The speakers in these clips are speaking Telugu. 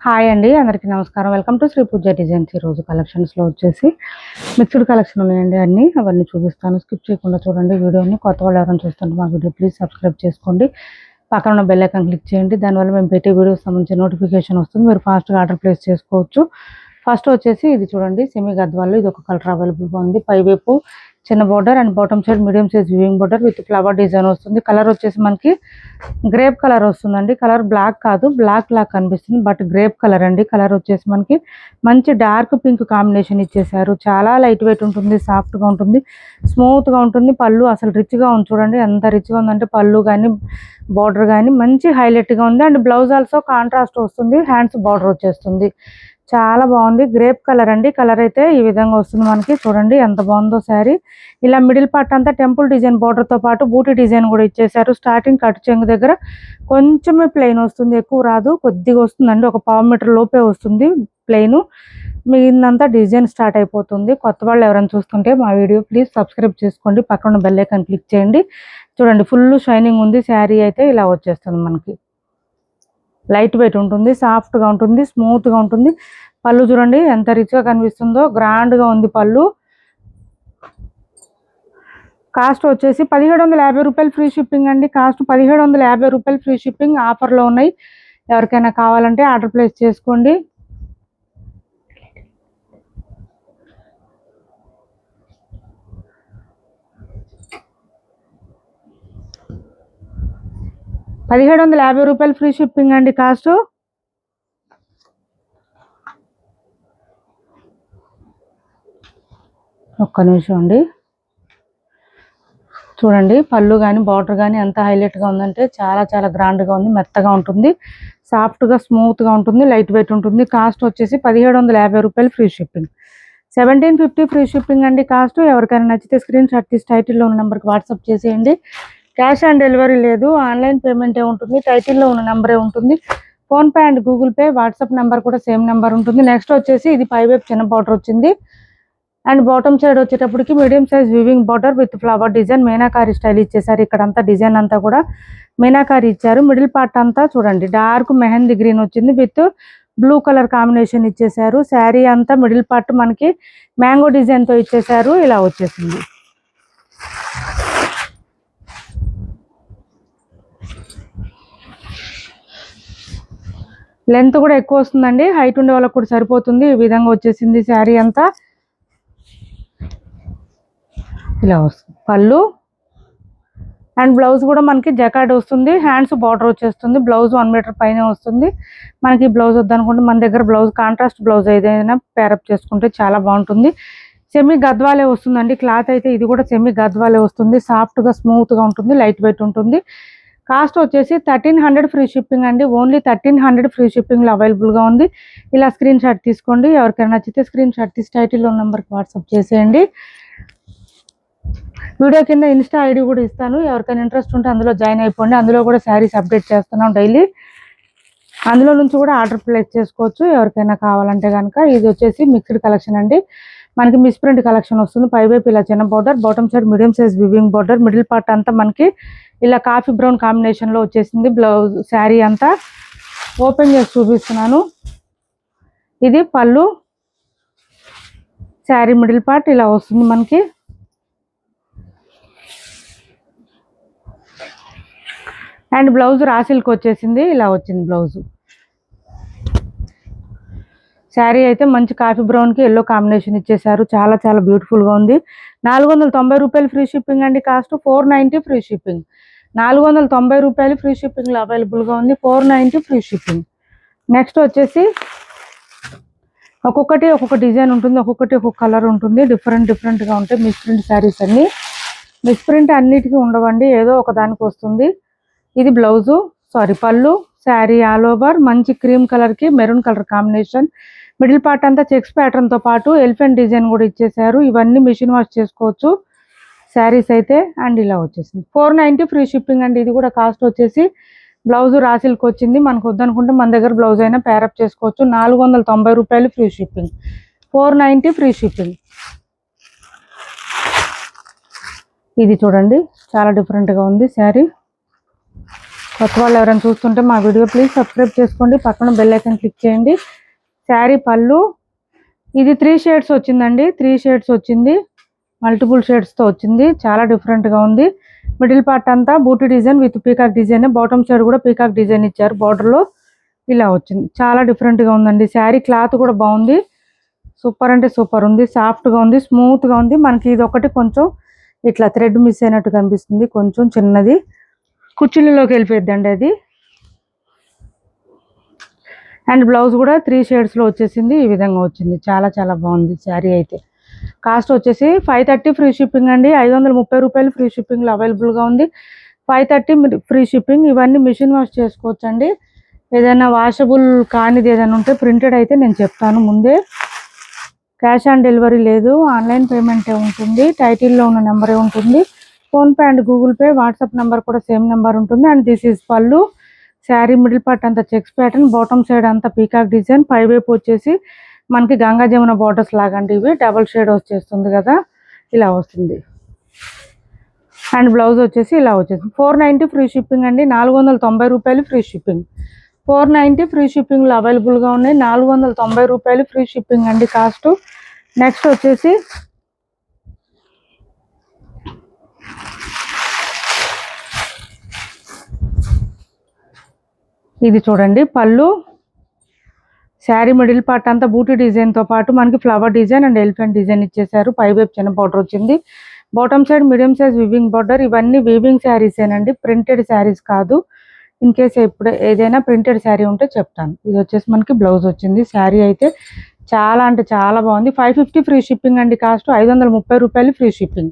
హాయ్ అండి, అందరికీ నమస్కారం. Welcome to Sri Pooja designs. ఈరోజు కలెక్షన్స్లో వచ్చేసి మిక్స్డ్ కలెక్షన్ ఉన్నాయండి. అవన్నీ చూపిస్తాను. స్కిప్ చేయకుండా చూడండి వీడియోని. కొత్త వాళ్ళు ఎవరైనా చూస్తుంటే మా వీడియో ప్లీజ్ సబ్స్క్రైబ్ చేసుకోండి. పక్కన ఉన్న బెల్ ఐకాన్ క్లిక్ చేయండి. దానివల్ల మేము పెట్టే వీడియోస్ సంబంధించి నోటిఫికేషన్ వస్తుంది. మీరు ఫాస్ట్గా ఆర్డర్ ప్లేస్ చేసుకోవచ్చు. ఫస్ట్ వచ్చేసి ఇది చూడండి, సెమీ గద్వాల్లో ఇది ఒక కలర్ అవైలబుల్గా ఉంది. పైవైపు చిన్న border and bottom side medium size weaving border with flower design వస్తుంది. కలర్ వచ్చేసి మనకి గ్రేప్ కలర్ వస్తుందండి. కలర్ బ్లాక్ కాదు, బ్లాక్ లాగా కనిపిస్తుంది, బట్ గ్రేప్ కలర్ అండి. కలర్ వచ్చేసి మనకి మంచి డార్క్ పింక్ కాంబినేషన్ ఇచ్చేసారు. చాలా లైట్ వెయిట్ ఉంటుంది, సాఫ్ట్గా ఉంటుంది, స్మూత్గా ఉంటుంది. పళ్ళు అసలు రిచ్గా ఉంది చూడండి, ఎంత రిచ్గా ఉందంటే పళ్ళు కానీ బార్డర్ కానీ మంచి హైలైట్గా ఉంది. అండ్ బ్లౌజ్ ఆల్సో కాంట్రాస్ట్ వస్తుంది, హ్యాండ్స్ బార్డర్ వచ్చేస్తుంది. చాలా బాగుంది. గ్రేప్ కలర్ అండి. కలర్ అయితే ఈ విధంగా వస్తుంది మనకి. చూడండి ఎంత బాగుందో శారీ. ఇలా మిడిల్ పార్ట్ అంతా టెంపుల్ డిజైన్ బార్డర్తో పాటు బూటీ డిజైన్ కూడా ఇచ్చేసారు. స్టార్టింగ్ కట్ చెంగు దగ్గర కొంచెమే ప్లెయిన్ వస్తుంది, ఎక్కువ రాదు, కొద్దిగా వస్తుందండి. ఒక పావు మీటర్ లోపే వస్తుంది ప్లెయిన్. మిగిలినంతా డిజైన్ స్టార్ట్ అయిపోతుంది. కొత్త వాళ్ళు ఎవరైనా చూస్తుంటే మా వీడియో ప్లీజ్ సబ్స్క్రైబ్ చేసుకోండి. పక్కన బెల్ ఐకాన్ క్లిక్ చేయండి. చూడండి ఫుల్ షైనింగ్ ఉంది. శారీ అయితే ఇలా వచ్చేస్తుంది మనకి. లైట్ వెయిట్ ఉంటుంది, సాఫ్ట్గా ఉంటుంది, స్మూత్గా ఉంటుంది. పళ్ళు చూడండి ఎంత రిచ్గా కనిపిస్తుందో, గ్రాండ్గా ఉంది పళ్ళు. కాస్ట్ వచ్చేసి 1750 రూపాయలు ఫ్రీ షిప్పింగ్ అండి. కాస్ట్ 1750 రూపాయలు ఫ్రీ షిప్పింగ్ ఆఫర్లో ఉన్నాయి. ఎవరికైనా కావాలంటే ఆర్డర్ ప్లేస్ చేసుకోండి. రూపాయలు ఫ్రీ షిప్పింగ్ అండి కాస్ట్. ఒక్క నిమిషం అండి. చూడండి పళ్ళు కానీ బార్డర్ కానీ ఎంత హైలైట్గా ఉందంటే చాలా చాలా గ్రాండ్గా ఉంది, మెత్తగా ఉంటుంది, సాఫ్ట్గా స్మూత్గా ఉంటుంది, లైట్ వెయిట్ ఉంటుంది. కాస్ట్ వచ్చేసి 1750 రూపాయలు ఫ్రీ షిప్పింగ్. 1750 ఫ్రీ షిప్పింగ్ అండి కాస్ట్. ఎవరికైనా నచ్చితే స్క్రీన్ షాట్ తీసి టైటిల్లో ఉన్న నెంబర్కి వాట్సాప్ చేసేయండి. క్యాష్ ఆన్ డెలివరీ లేదు, ఆన్లైన్ పేమెంటే ఉంటుంది. టైటిల్లో ఉన్న నెంబరే ఉంటుంది. PhonePe and Google pay, WhatsApp number కూడా సేమ్ నెంబర్ ఉంటుంది. నెక్స్ట్ వచ్చేసి ఇది పైవైపు చిన్న బార్డర్ వచ్చింది. అండ్ బాటమ్ సైడ్ వచ్చేటప్పటికి medium size weaving border with flower design meenakari style ఇచ్చేసారు. ఇక్కడంతా డిజైన్ అంతా కూడా మీనాకారి ఇచ్చారు. మిడిల్ పార్ట్ అంతా చూడండి డార్క్ మెహందీ గ్రీన్ వచ్చింది విత్ బ్లూ కలర్ కాంబినేషన్ ఇచ్చేసారు. శారీ అంతా మిడిల్ పార్ట్ మనకి మ్యాంగో డిజైన్తో ఇచ్చేసారు. ఇలా వచ్చేసింది. లెంత్ కూడా ఎక్కువ వస్తుందండి, హైట్ ఉండే వాళ్ళకి కూడా సరిపోతుంది. ఈ విధంగా వచ్చేసింది శారీ అంతా. ఇలా వస్తుంది పళ్ళు. అండ్ బ్లౌజ్ కూడా మనకి జకార్డ్ వస్తుంది, హ్యాండ్స్ బార్డర్ వచ్చేస్తుంది. బ్లౌజ్ 1 మీటర్ పైన వస్తుంది. మనకి బ్లౌజ్ వద్దనుకుంటే మన దగ్గర బ్లౌజ్ కాంట్రాస్ట్ బ్లౌజ్ ఏదైనా పేరప్ చేసుకుంటే చాలా బాగుంటుంది. సెమీ గద్వాలే వస్తుందండి క్లాత్ అయితే. ఇది కూడా సెమీ గద్వాలే వస్తుంది, సాఫ్ట్గా స్మూత్గా ఉంటుంది, లైట్ వెయిట్ ఉంటుంది. కాస్ట్ వచ్చేసి 1300 ఫ్రీ షిప్పింగ్ అండి. ఓన్లీ 1300 ఫ్రీ షిప్పింగ్లో అవైలబుల్గా ఉంది. ఇలా స్క్రీన్ షాట్ తీసుకోండి. ఎవరికైనా నచ్చితే స్క్రీన్ షాట్ తీసి టైటిల్లో నెంబర్కి వాట్సాప్ చేసేయండి. వీడియో కింద ఇన్స్టా ఐడి కూడా ఇస్తాను. ఎవరికైనా ఇంట్రెస్ట్ ఉంటే అందులో జాయిన్ అయిపోండి. అందులో కూడా శారీస్ అప్డేట్ చేస్తున్నాం డైలీ. అందులో నుంచి కూడా ఆర్డర్ ప్లేస్ చేసుకోవచ్చు ఎవరికైనా కావాలంటే కనుక. ఇది వచ్చేసి మిక్స్డ్ కలెక్షన్ అండి. మనకి మిస్ ప్రింట్ కలెక్షన్ వస్తుంది. పైవైపు ఇలా చిన్న border, bottom side medium size weaving border, middle part అంతా మనకి ఇలా కాఫీ బ్రౌన్ కాంబినేషన్లో వచ్చేసింది. బ్లౌజ్ శారీ అంతా ఓపెన్ చేసి చూపిస్తున్నాను. ఇది పళ్ళు. శారీ మిడిల్ పార్ట్ ఇలా వస్తుంది మనకి. అండ్ బ్లౌజ్ రాసిల్కి వచ్చేసింది. ఇలా వచ్చింది బ్లౌజ్. శారీ అయితే మంచి కాఫీ బ్రౌన్కి ఎల్లో కాంబినేషన్ ఇచ్చేసారు. చాలా చాలా బ్యూటిఫుల్గా ఉంది. 490 రూపాయలు ఫ్రీ షిప్పింగ్ అండి. Cost 490 free shipping. 490 రూపాయలు ఫ్రీ షిప్పింగ్లో అవైలబుల్గా ఉంది. 490 ఫ్రీ షిప్పింగ్. నెక్స్ట్ వచ్చేసి ఒక్కొక్కటి ఒక్కొక్క డిజైన్ ఉంటుంది, ఒక్కొక్కటి ఒక్కొక్క కలర్ ఉంటుంది, డిఫరెంట్గా ఉంటాయి మిస్ ప్రింట్ శారీస్ అన్నీ. మిస్ ప్రింట్ అన్నిటికీ ఉండవండి, ఏదో ఒక దానికి వస్తుంది. ఇది బ్లౌజు, పళ్ళు. శారీ ఆల్ ఓవర్ మంచి క్రీమ్ కలర్కి maroon colour combination. Middle part అంతా చెక్స్ ప్యాటర్న్తో పాటు ఎలిఫెంట్ డిజైన్ కూడా ఇచ్చేసారు. ఇవన్నీ మిషన్ వాష్ చేసుకోవచ్చు శారీస్ అయితే. అండ్ ఇలా వచ్చేసింది 490 ఫ్రీ షిప్పింగ్ అండి. ఇది కూడా కాస్ట్ వచ్చేసి బ్లౌజ్ రాసిల్కి వచ్చింది. మనకు వద్దనుకుంటే మన దగ్గర బ్లౌజ్ అయినా పేరప్ చేసుకోవచ్చు. 490 రూపాయలు ఫ్రీ షిప్పింగ్. 490 free shipping. ఇది చూడండి చాలా డిఫరెంట్గా ఉంది శారీ. కొత్త వాళ్ళు ఎవరైనా చూస్తుంటే మా వీడియో ప్లీజ్ సబ్స్క్రైబ్ చేసుకోండి, పక్కన బెల్ ఐకాన్ క్లిక్ చేయండి. శారీ పళ్ళు ఇది 3 షేడ్స్ వచ్చిందండి, 3 షేడ్స్ వచ్చింది, మల్టిపుల్ షేడ్స్తో వచ్చింది, చాలా డిఫరెంట్గా ఉంది. మిడిల్ పార్ట్ అంతా బూటీ design with peacock design, bottom side కూడా పీకాక్ డిజైన్ ఇచ్చారు, బార్డర్లో ఇలా వచ్చింది. చాలా డిఫరెంట్గా ఉందండి. శారీ క్లాత్ కూడా బాగుంది, సూపర్ అంటే సూపర్ ఉంది, సాఫ్ట్గా ఉంది, స్మూత్గా ఉంది. మనకి ఇది ఒకటి కొంచెం ఇట్లా థ్రెడ్ మిస్ అయినట్టు కనిపిస్తుంది, కొంచెం చిన్నది, కుర్చీలలోకి వెళ్ళిపోద్దండి అది. అండ్ బ్లౌజ్ కూడా 3 షేడ్స్లో వచ్చేసింది, ఈ విధంగా వచ్చింది. చాలా చాలా బాగుంది శారీ అయితే. కాస్ట్ వచ్చేసి 530 ఫ్రీ షిప్పింగ్ అండి. 530 రూపాయలు ఫ్రీ షిప్పింగ్లో అవైలబుల్గా ఉంది. 530 ఫ్రీ షిప్పింగ్. ఇవన్నీ మిషన్ వాష్ చేసుకోవచ్చు అండి. ఏదైనా వాషబుల్ కానిది ఏదైనా ఉంటే ప్రింటెడ్ అయితే నేను చెప్తాను ముందే. క్యాష్ ఆన్ డెలివరీ లేదు, ఆన్లైన్ పేమెంటే ఉంటుంది. టైటిల్లో ఉన్న నెంబరే ఉంటుంది. PhonePe and Google pay, WhatsApp number కూడా సేమ్ నెంబర్ ఉంటుంది. అండ్ దిస్ ఈజ్ పళ్ళు. శారీ మిడిల్ పార్ట్ అంతా చెక్స్ ప్యాటర్న్, బాటమ్ సైడ్ అంతా పీకాక్ డిజైన్, పైవైపు వచ్చేసి మనకి గంగా జమున బార్డర్స్ లాగండి, ఇవి డబల్ షేడ్ వచ్చేస్తుంది కదా, ఇలా వస్తుంది. అండ్ బ్లౌజ్ వచ్చేసి ఇలా వచ్చేసింది. 490 ఫ్రీ షిప్పింగ్ అండి. 490 రూపాయలు ఫ్రీ షిప్పింగ్. 490 ఫ్రీ షిప్పింగ్లో అవైలబుల్గా ఉన్నాయి. 490 రూపాయలు ఫ్రీ షిప్పింగ్ అండి కాస్ట్. నెక్స్ట్ వచ్చేసి ఇది చూడండి పళ్ళు. శారీ మిడిల్ పార్ట్ అంతా బూటీ డిజైన్తో పాటు మనకి flower design and elephant design ఇచ్చేసారు. పైవైపు చిన్న బార్డర్ వచ్చింది, bottom side medium size weaving border. ఇవన్నీ వీవింగ్ శారీసేనండి, ప్రింటెడ్ శారీస్ కాదు. ఇన్ కేస్ ఎప్పుడు ఏదైనా ప్రింటెడ్ శారీ ఉంటే చెప్తాను. ఇది వచ్చేసి మనకి బ్లౌజ్ వచ్చింది. శారీ అయితే చాలా అంటే చాలా బాగుంది. 550 ఫ్రీ షిప్పింగ్ అండి కాస్ట్. 530 రూపాయలు ఫ్రీ షిప్పింగ్,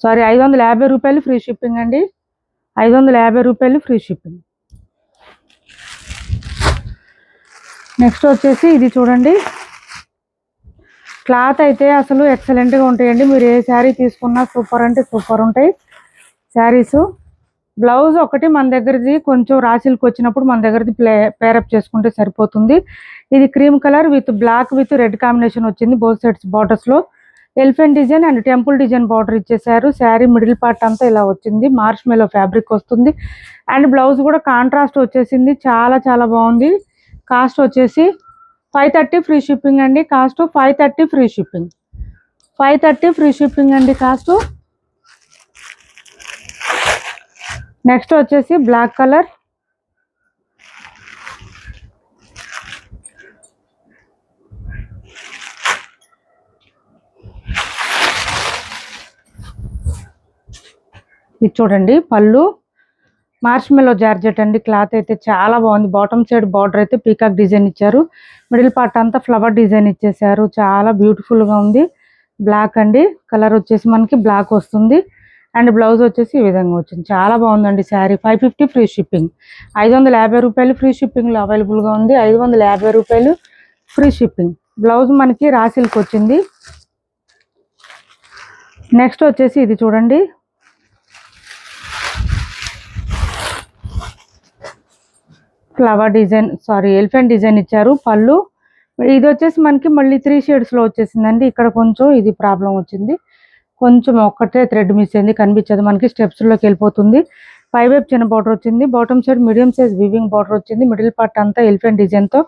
సారీ 550 రూపాయలు ఫ్రీ షిప్పింగ్ అండి. 550 రూపాయలు ఫ్రీ షిప్పింగ్. నెక్స్ట్ వచ్చేసి ఇది చూడండి. క్లాత్ అయితే అసలు ఎక్సలెంట్గా ఉంటాయండి. మీరు ఏ శారీ తీసుకున్నా సూపర్ అంటే సూపర్ ఉంటాయి శారీస్. బ్లౌజ్ ఒకటి మన దగ్గరది కొంచెం రాసిల్కి వచ్చినప్పుడు మన దగ్గరది పేరప్ చేసుకుంటే సరిపోతుంది. ఇది cream colour with black with red combination వచ్చింది. బోత్ సైడ్స్ బార్డర్స్లో elephant design and temple design border ఇచ్చేసారు. శారీ మిడిల్ పార్ట్ అంతా ఇలా వచ్చింది, మార్ష్ మెలో ఫ్యాబ్రిక్ వస్తుంది. అండ్ బ్లౌజ్ కూడా కాంట్రాస్ట్ వచ్చేసింది, చాలా చాలా బాగుంది. కాస్ట్ వచ్చేసి 530 ఫ్రీ షిప్పింగ్ అండి cost. 530 free shipping. 530 free shipping అండి కాస్ట్. నెక్స్ట్ వచ్చేసి బ్లాక్ కలర్. ఇది చూడండి పళ్ళు. మార్ష్ మెలో జార్జెట్ అండి. క్లాత్ అయితే చాలా బాగుంది. బాటమ్ సైడ్ బార్డర్ అయితే పీకాక్ డిజైన్ ఇచ్చారు. మిడిల్ పార్ట్ అంతా ఫ్లవర్ డిజైన్ ఇచ్చేసారు, చాలా బ్యూటిఫుల్గా ఉంది. బ్లాక్ అండి, కలర్ వచ్చేసి మనకి బ్లాక్ వస్తుంది. అండ్ బ్లౌజ్ వచ్చేసి ఈ విధంగా వచ్చింది. చాలా బాగుందండి శారీ. 550 free shipping. 550 రూపాయలు ఫ్రీ షిప్పింగ్లో అవైలబుల్గా ఉంది. 550 రూపాయలు ఫ్రీ షిప్పింగ్. బ్లౌజ్ మనకి రాసిల్కి వచ్చింది. నెక్స్ట్ వచ్చేసి ఇది చూడండి. Flower design, sorry elephant design ఇచ్చారు పళ్ళు. ఇది వచ్చేసి మనకి మళ్ళీ 3 షేడ్స్లో వచ్చేసిందండి. ఇక్కడ కొంచెం ఇది ప్రాబ్లం వచ్చింది, కొంచెం ఒక్కటే థ్రెడ్ మిస్ అయింది, కనిపించదు మనకి, స్టెప్స్లోకి వెళ్ళిపోతుంది. పైవైపు చిన్న బార్డర్ వచ్చింది, bottom side medium size weaving border వచ్చింది. మిడిల్ పార్ట్ అంతా ఎలిఫెంట్ డిజైన్తో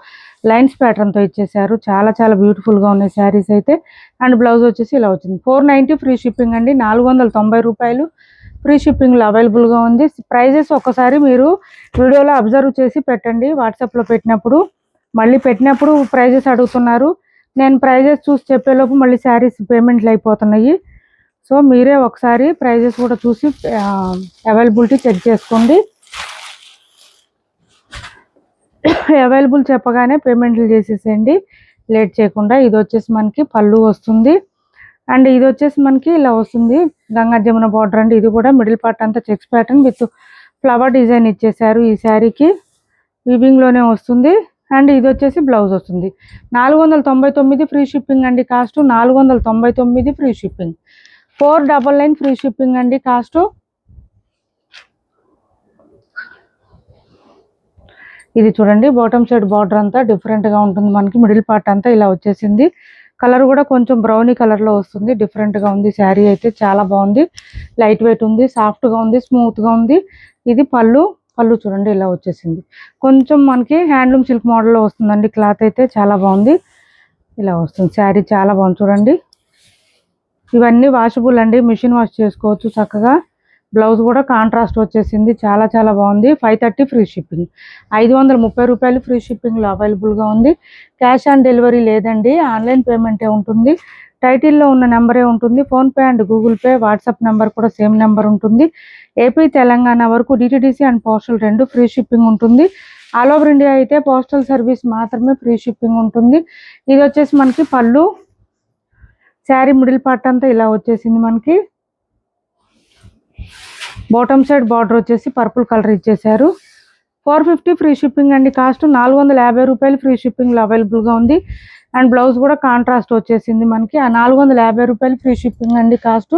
లైన్స్ ప్యాటర్న్తో ఇచ్చేసారు. చాలా చాలా బ్యూటిఫుల్గా ఉన్నాయి శారీస్ అయితే. అండ్ బ్లౌజ్ వచ్చేసి ఇలా వచ్చింది. 490 ఫ్రీ షిప్పింగ్ అండి. 490 రూపాయలు ఫ్రీ షిప్పింగ్లో అవైలబుల్గా ఉంది. ప్రైజెస్ ఒక్కసారి మీరు వీడియోలో అబ్జర్వ్ చేసి పెట్టండి. వాట్సాప్లో పెట్టినప్పుడు మళ్ళీ పెట్టినప్పుడు ప్రైజెస్ అడుగుతున్నారు, నేను ప్రైజెస్ చూసి చెప్పేలోపు మళ్ళీ శారీస్ పేమెంట్లు అయిపోతున్నాయి. సో మీరే ఒకసారి ప్రైజెస్ కూడా చూసి అవైలబిలిటీ చెక్ చేసుకోండి. అవైలబుల్ చెప్పగానే పేమెంట్లు చేసేసేయండి లేట్ చేయకుండా. ఇది వచ్చేసి మనకి పళ్ళు వస్తుంది. అండ్ ఇది వచ్చేసి మనకి ఇలా వస్తుంది, గంగా జమున బార్డర్ అండి. ఇది కూడా మిడిల్ పార్ట్ అంతా checks pattern with flower design ఇచ్చేసారు. ఈ శారీకి వీవింగ్లోనే వస్తుంది. అండ్ ఇది వచ్చేసి బ్లౌజ్ వస్తుంది. 499 ఫ్రీ షిప్పింగ్ అండి cost. 499 free shipping. 499 free shipping అండి కాస్ట్. ఇది చూడండి, బాటమ్ సైడ్ బార్డర్ అంతా డిఫరెంట్గా ఉంటుంది మనకి. మిడిల్ పార్ట్ అంతా ఇలా వచ్చేసింది. కలర్ కూడా కొంచెం బ్రౌనీ కలర్లో వస్తుంది, డిఫరెంట్గా ఉంది శారీ అయితే. చాలా బాగుంది, లైట్ వెయిట్ ఉంది, సాఫ్ట్గా ఉంది, స్మూత్గా ఉంది. ఇది పళ్ళు. పళ్ళు చూడండి ఇలా వచ్చేసింది. కొంచెం మనకి హ్యాండ్లూమ్ సిల్క్ మోడల్లో వస్తుందండి. క్లాత్ అయితే చాలా బాగుంది. ఇలా వస్తుంది. శారీ చాలా బాగుంది చూడండి. ఇవన్నీ వాషబుల్ అండి, మిషన్ వాష్ చేసుకోవచ్చు చక్కగా. బ్లౌజ్ కూడా కాంట్రాస్ట్ వచ్చేసింది. చాలా చాలా బాగుంది. 530 ఫ్రీ షిప్పింగ్. 530 రూపాయలు ఫ్రీ షిప్పింగ్లో అవైలబుల్గా ఉంది. క్యాష్ ఆన్ డెలివరీ లేదండి, ఆన్లైన్ పేమెంటే ఉంటుంది. టైటిల్లో ఉన్న నెంబరే ఉంటుంది. PhonePe and Google pay, WhatsApp number కూడా సేమ్ నెంబర్ ఉంటుంది. ఏపీ తెలంగాణ వరకు DTDC and postal 2 free shipping ఉంటుంది. ఆల్ ఓవర్ ఇండియా అయితే పోస్టల్ సర్వీస్ మాత్రమే ఫ్రీ షిప్పింగ్ ఉంటుంది. ఇది వచ్చేసి మనకి పళ్ళు. శారీ మిడిల్ పార్ట్ అంతా ఇలా వచ్చేసింది మనకి. బాటమ్ సైడ్ బార్డర్ వచ్చేసి పర్పుల్ కలర్ ఇచ్చేసారు. 450 ఫ్రీ షిప్పింగ్ అండి. కాస్ట్ 450 రూపాయలు ఫ్రీ షిప్పింగ్లో అవైలబుల్గా ఉంది. అండ్ బ్లౌజ్ కూడా కాంట్రాస్ట్ వచ్చేసింది మనకి. ఆ 450 రూపాయలు ఫ్రీ షిప్పింగ్ అండి కాస్ట్.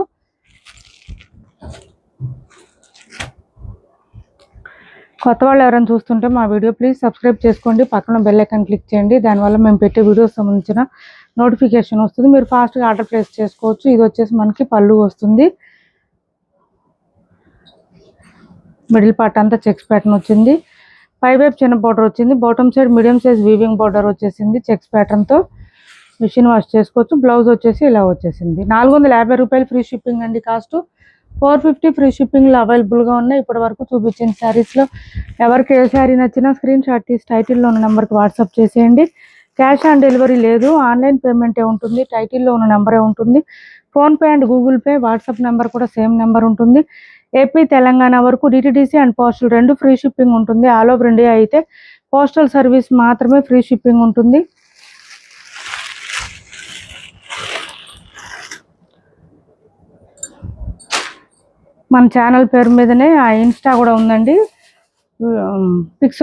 కొత్త వాళ్ళు ఎవరైనా చూస్తుంటే మా వీడియో ప్లీజ్ సబ్స్క్రైబ్ చేసుకోండి. పక్కన బెల్ ఐకాన్ క్లిక్ చేయండి. దానివల్ల మేము పెట్టే వీడియోస్ సంబంధించిన నోటిఫికేషన్ వస్తుంది. మీరు ఫాస్ట్గా ఆర్డర్ ప్లేస్ చేసుకోవచ్చు. ఇది వచ్చేసి మనకి పళ్ళు వస్తుంది. మిడిల్ పార్ట్ అంతా చెక్స్ ప్యాటర్న్ వచ్చింది. పైవైపు చిన్న బార్డర్ వచ్చింది. Bottom side medium size weaving border వచ్చేసింది చెక్స్ ప్యాటర్న్తో. మిషన్ వాష్ చేసుకోవచ్చు. బ్లౌజ్ వచ్చేసి ఇలా వచ్చేసింది. 450 రూపాయలు ఫ్రీ షిప్పింగ్ అండి కాస్ట్. 450 ఫ్రీ షిప్పింగ్లో అవైలబుల్గా ఉన్నాయి. ఇప్పటి వరకు చూపించిన శారీస్లో ఎవరికి ఏ శారీ నచ్చినా స్క్రీన్ షాట్ తీసి టైటిల్లో ఉన్న నెంబర్కి వాట్సాప్ చేసేయండి. క్యాష్ ఆన్ డెలివరీ లేదు, ఆన్లైన్ పేమెంటే ఉంటుంది. టైటిల్లో ఉన్న నెంబరే ఉంటుంది. PhonePe and Google pay, WhatsApp number కూడా సేమ్ నెంబర్ ఉంటుంది. ఏపీ తెలంగాణ వరకు DTDC and postal 2 free shipping ఉంటుంది. ఆల్ ఓవర్ ఇండియా అయితే పోస్టల్ సర్వీస్ మాత్రమే ఫ్రీ షిప్పింగ్ ఉంటుంది. మన ఛానల్ పేరు మీదనే ఆ ఇన్స్టా కూడా ఉందండి. పిక్స్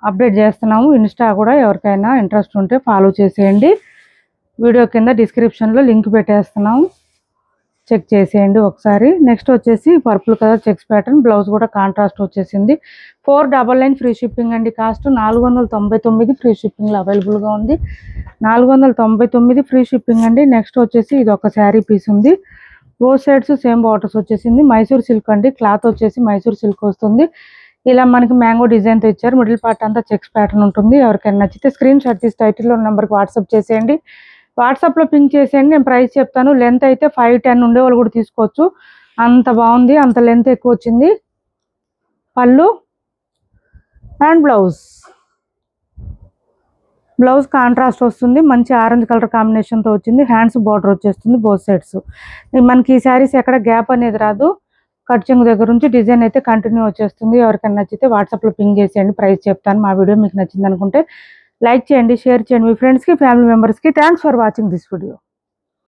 అప్డేట్ చేస్తున్నాము. ఇన్స్టా కూడా ఎవరికైనా ఇంట్రెస్ట్ ఉంటే ఫాలో చేసేయండి. వీడియో కింద డిస్క్రిప్షన్లో లింక్ పెట్టేస్తున్నాము, చెక్ చేసేయండి ఒకసారి. నెక్స్ట్ వచ్చేసి purple colour checks pattern. Blouse కూడా కాంట్రాస్ట్ వచ్చేసింది. 499 ఫ్రీ షిప్పింగ్ అండి కాస్ట్. 499 ఫ్రీ షిప్పింగ్లో అవైలబుల్గా ఉంది. 499 ఫ్రీ షిప్పింగ్ అండి. నెక్స్ట్ వచ్చేసి ఇది ఒక శారీ పీస్ ఉంది. బోత్ సైడ్స్ సేమ్ బార్డర్స్ వచ్చేసింది. మైసూర్ సిల్క్ అండి. క్లాత్ వచ్చేసి మైసూర్ సిల్క్ వస్తుంది. ఇలా మనకి మ్యాంగో డిజైన్తో ఇచ్చారు. మిడిల్ పార్ట్ అంతా చెక్స్ ప్యాటర్న్ ఉంటుంది. ఎవరికైనా నచ్చితే స్క్రీన్ షాట్ తీసి టైటిల్లో నెంబర్కి వాట్సాప్ చేసేయండి. వాట్సాప్లో పింక్ చేసేయండి. నేను ప్రైస్ చెప్తాను. లెంత్ అయితే 5-10 ఉండేవాళ్ళు కూడా తీసుకోవచ్చు. అంత బాగుంది, అంత లెంత్ ఎక్కువ వచ్చింది. పళ్ళు అండ్ బ్లౌజ్ కాంట్రాస్ట్ వస్తుంది. మంచి ఆరెంజ్ కలర్ కాంబినేషన్తో వచ్చింది. హ్యాండ్స్ బార్డర్ వచ్చేస్తుంది బోత్ సైడ్స్. మనకి ఈ శారీస్ ఎక్కడ గ్యాప్ అనేది రాదు. కట్ చెంగు దగ్గర నుంచి డిజైన్ అయితే కంటిన్యూ వచ్చేస్తుంది. ఎవరికైనా నచ్చితే వాట్సాప్లో పింక్ చేసేయండి. ప్రైస్ చెప్తాను. మా వీడియో మీకు నచ్చింది అనుకుంటే లైక్ చేయండి, షేర్ చేయండి మీ ఫ్రెండ్స్కి, ఫ్యామిలీ మెంబర్స్కి. Thanks for watching this video.